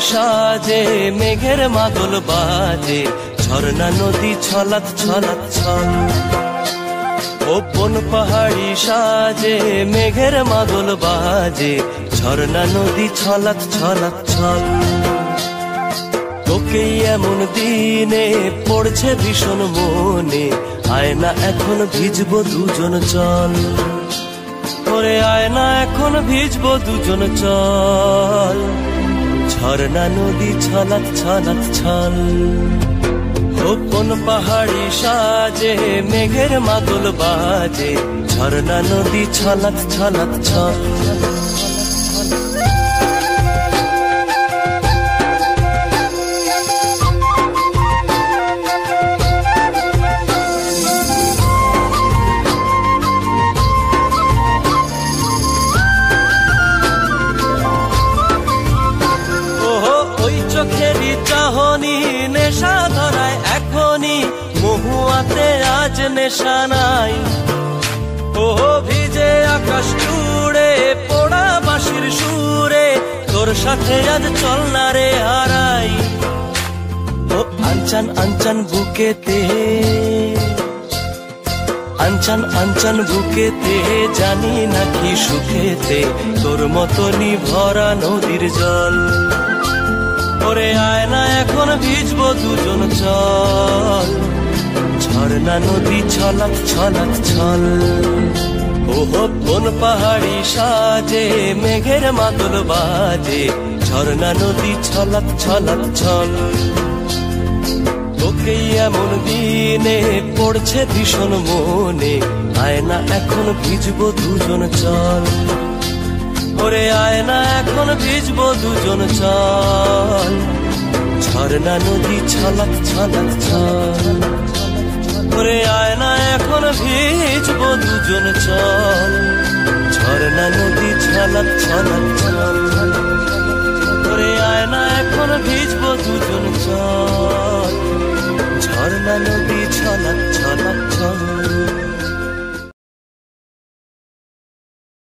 সাজে মেঘের মাদল বাজে, ঝর্ণা নদী ছলাৎ ছলাৎ ছল। বন পাহাড়ি সাজে মেঘের মাদল বাজে, ঝর্ণা নদী ছলাৎ ছলাৎ ছল। তোকে এমন দিনে পড়ছে ভীষণ মনে, আয় না এখন ভিজবো দুজন চল। ওরে আয় না এখন ভিজবো দুজন চল, ঝর্ণা নদী ছলাৎ ছলাৎ ছল। কোন পাহাড়ি সাজে মেঘের মাদল বাজে, ঝর্ণা নদী ছলাৎ ছলাৎ ছল। চোখেরই চাহনি নেশা ধরায় এখনই, মহুয়াতে আজ নেশা নাই। ও ভিজে আকাশ জুড়ে পোড়া বাঁশির সুরে, তোর সাথে আজ চল না রে হারাই। ও আনচান আনচান বুকেতে, আনচান আনচান বুকেতে, জানি নাকি সুখেতে তোর মতনই ভরা নদীর জল। ওরে আয় না এখন ভিজবো দুজন চল, ঝর্ণা নদী ছলাৎ ছলাৎ ছল। ওহো কোন পাহাড়ি সাজে মেঘের মাদল বাজে, ঝর্ণা নদী ছলাৎ ছলাৎ ছল। তোকে এমন দিনে পড়ছে ভীষণ মনে, আয় না এখন ভিজবো দুজন চল। ওরে আয় না এখন ভিজবো দুজন চল, ঝর্ণা নদী ছলাৎ ছলাৎ ছল। ওরে আয় না এখন ভিজবো দুজন চল, ঝর্ণা নদী ছলাৎ ছলাৎ ছল। ওরে আয় না এখন ভিজবো দুজন চল, ঝর্ণা নদী